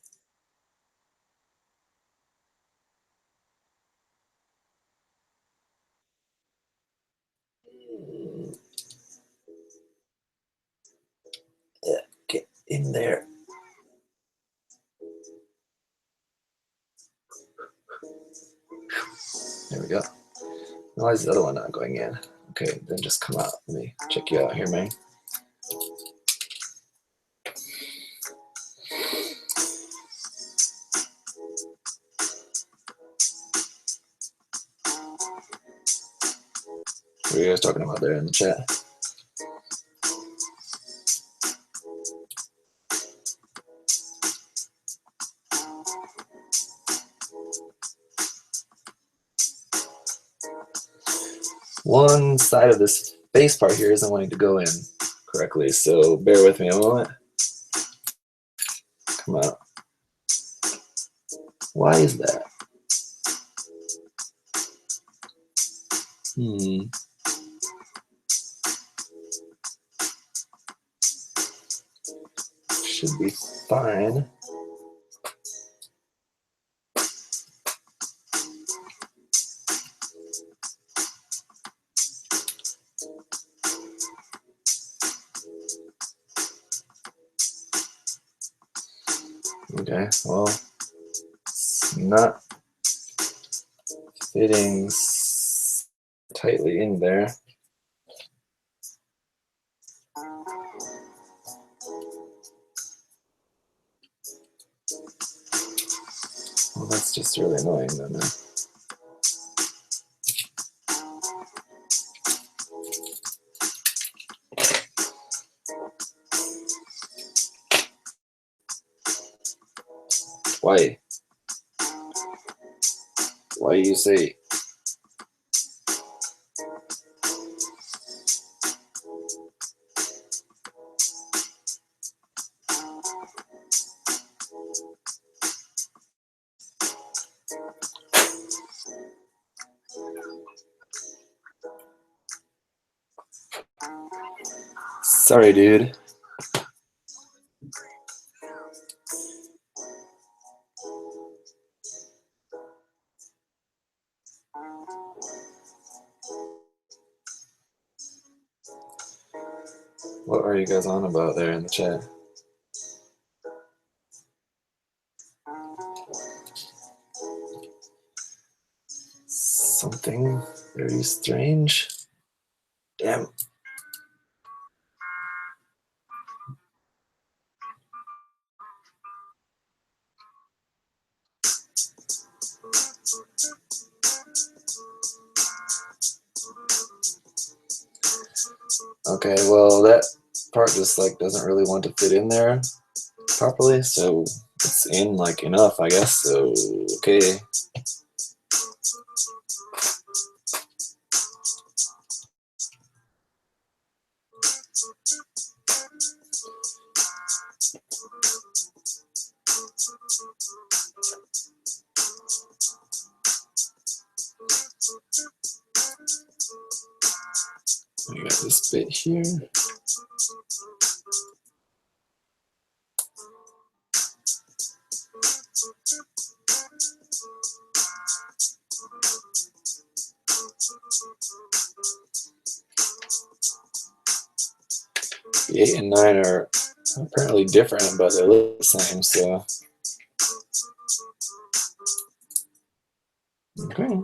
Yeah, get in there. There we go. Why is the other one not going in? Okay, then just come out. Let me check you out here, man. What are you guys talking about there in the chat? One side of this face part here isn't wanting to go in correctly, so bear with me a moment. Come out. Why is that? Should be fine. Okay, well, it's not fitting tightly in there. Well, that's just really annoying then. Why? Why you say? Sorry, dude. What are you guys on about there in the chat? Something very strange. Damn. Okay, well that part just like doesn't really want to fit in there properly, so it's in like enough, I guess. So okay. We got this bit here. The 8 and 9 are apparently different, but they look the same, so. Okay.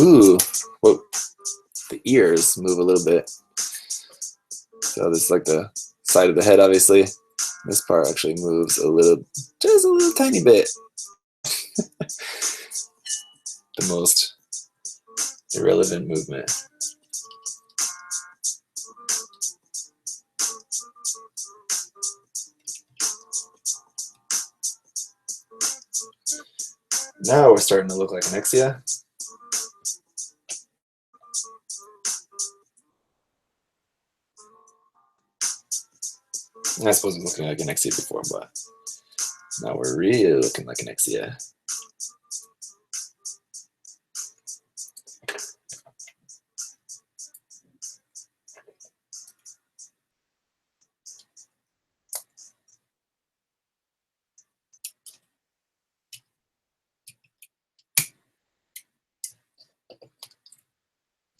Ooh, whoa. The ears move a little bit. So this is like the side of the head, obviously. This part actually moves a little, just a little tiny bit. The most irrelevant movement. Now we're starting to look like an Exia. I suppose I'm looking like an Exia before, but now we're really looking like an Exia.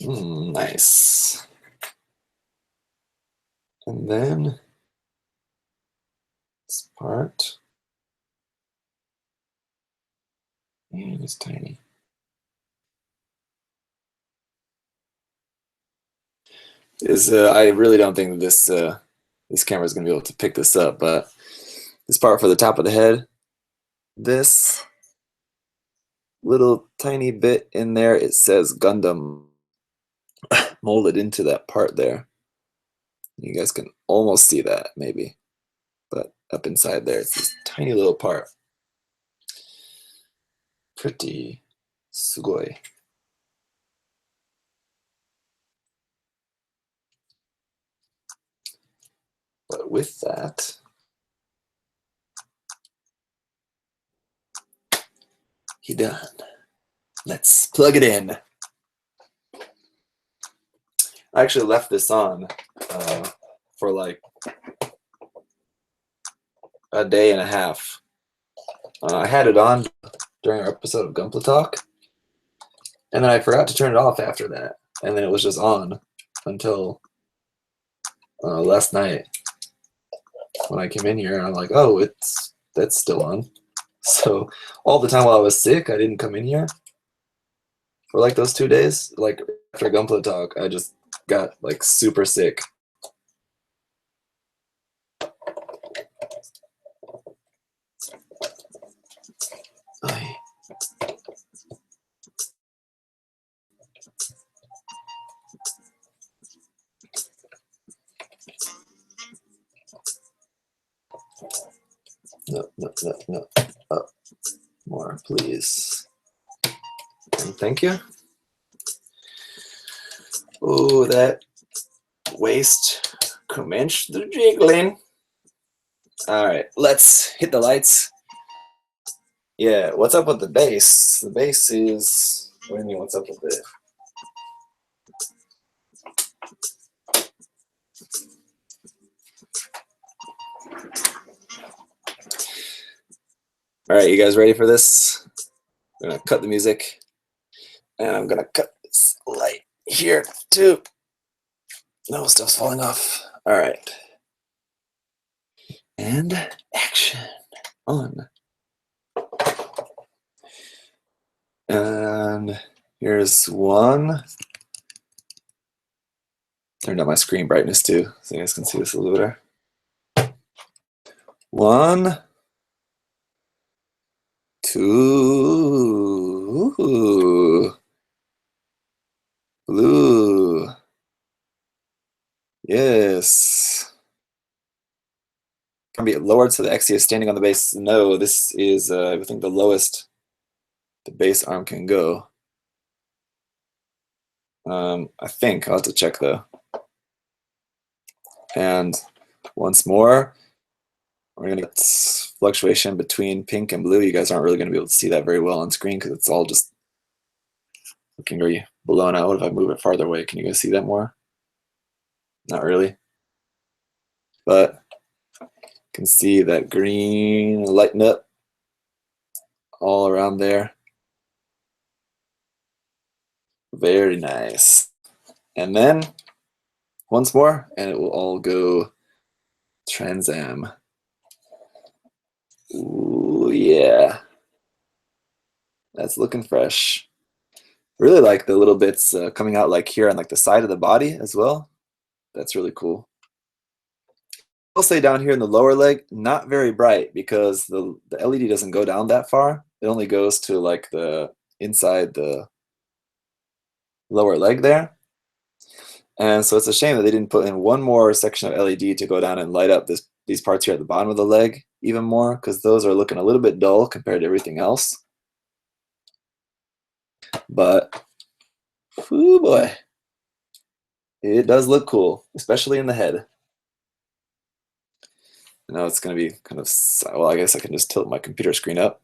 Nice. And then this part, and it's tiny. I really don't think that this camera is going to be able to pick this up, but this part for the top of the head, this little tiny bit in there, it says Gundam molded into that part there. You guys can almost see that, maybe, but up inside there, it's this tiny little part. Pretty sugoi. But with that, He done. Let's plug it in. I actually left this on for like a day and a half. I had it on during our episode of Gunpla Talk, and then I forgot to turn it off after that, and then it was just on until last night when I came in here, and I'm like, oh, that's still on. So all the time while I was sick, I didn't come in here for like those 2 days. Like after Gunpla Talk, I just got like super sick. Ay. No. Up more, please. And thank you. Oh, that waist commenced the jiggling. All right, let's hit the lights. Yeah, what's up with the bass? The bass is, what do you mean, what's up with it? All right, you guys ready for this? I'm gonna cut the music, and I'm gonna cut this light here too. No, stuff's falling off. All right. And action on. And here's one. Turned up my screen brightness too, so you guys can see this a little better. 1, 2, blue. Yes. Can be lowered so the Exia is standing on the base. No, this is I think the lowest the base arm can go. I think I'll have to check though. And once more, we're gonna get fluctuation between pink and blue. You guys aren't really gonna be able to see that very well on screen because it's all just looking very blown out. If I move it farther away, can you guys see that more? Not really. But you can see that green lighten up all around there. Very nice. And then once more, and it will all go Trans Am. Ooh, yeah. That's looking fresh. Really like the little bits coming out like here on like the side of the body as well. That's really cool. I'll say down here in the lower leg, not very bright because the LED doesn't go down that far. It only goes to like the inside the lower leg there. And so it's a shame that they didn't put in one more section of LED to go down and light up these parts here at the bottom of the leg even more, because those are looking a little bit dull compared to everything else. But, oh boy, it does look cool, especially in the head. Now it's going to be kind of, well, I guess I can just tilt my computer screen up.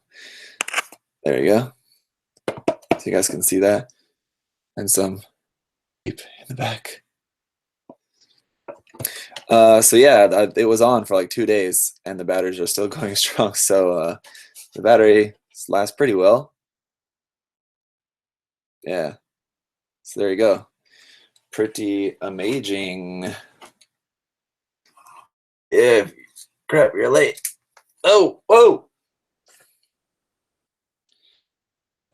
There you go. So you guys can see that. And some in the back. So yeah, it was on for like 2 days, and the batteries are still going strong. So the battery lasts pretty well. Yeah. So there you go. Pretty amazing. Yeah. Crap, you're late. Oh, whoa.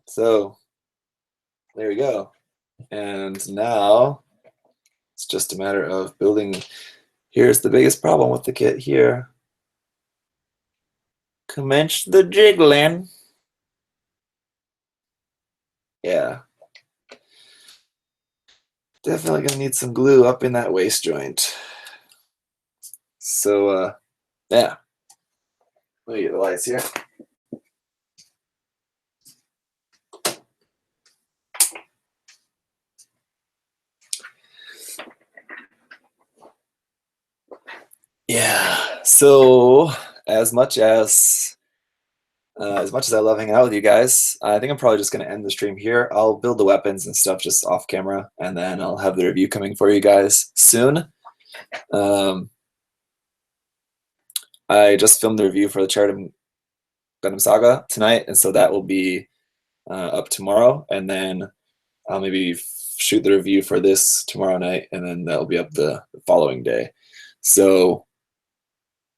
So there you go. And now it's just a matter of building. Here's the biggest problem with the kit here. Commence the jiggling. Yeah. Definitely gonna need some glue up in that waist joint. So yeah. Let me get the lights here. Yeah, so as much as As much as I love hanging out with you guys, I think I'm probably just going to end the stream here. I'll build the weapons and stuff just off camera, and then I'll have the review coming for you guys soon. I just filmed the review for the Gundam Saga tonight, and so that will be up tomorrow, and then I'll maybe shoot the review for this tomorrow night, and then that'll be up the following day. So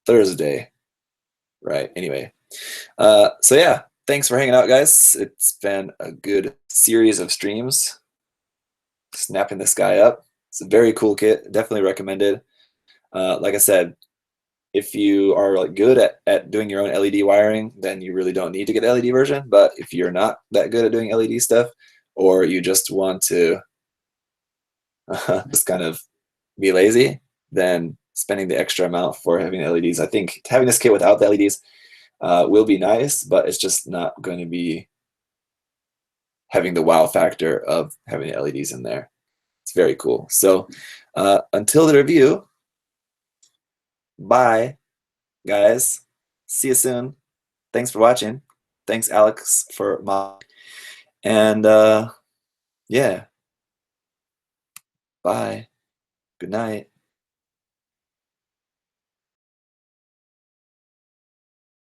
Thursday, right? Anyway, so yeah, thanks for hanging out, guys. It's been a good series of streams. Snapping this guy up. It's a very cool kit. Definitely recommended. Like I said, if you are like good at doing your own LED wiring, then you really don't need to get the LED version. But if you're not that good at doing LED stuff, or you just want to just kind of be lazy, then spending the extra amount for having LEDs. I think having this kit without the LEDs will be nice, but it's just not going to be having the wow factor of having the LEDs in there. It's very cool. So until the review, bye, guys. See you soon. Thanks for watching. Thanks, Alex, for modding. And yeah, bye. Good night.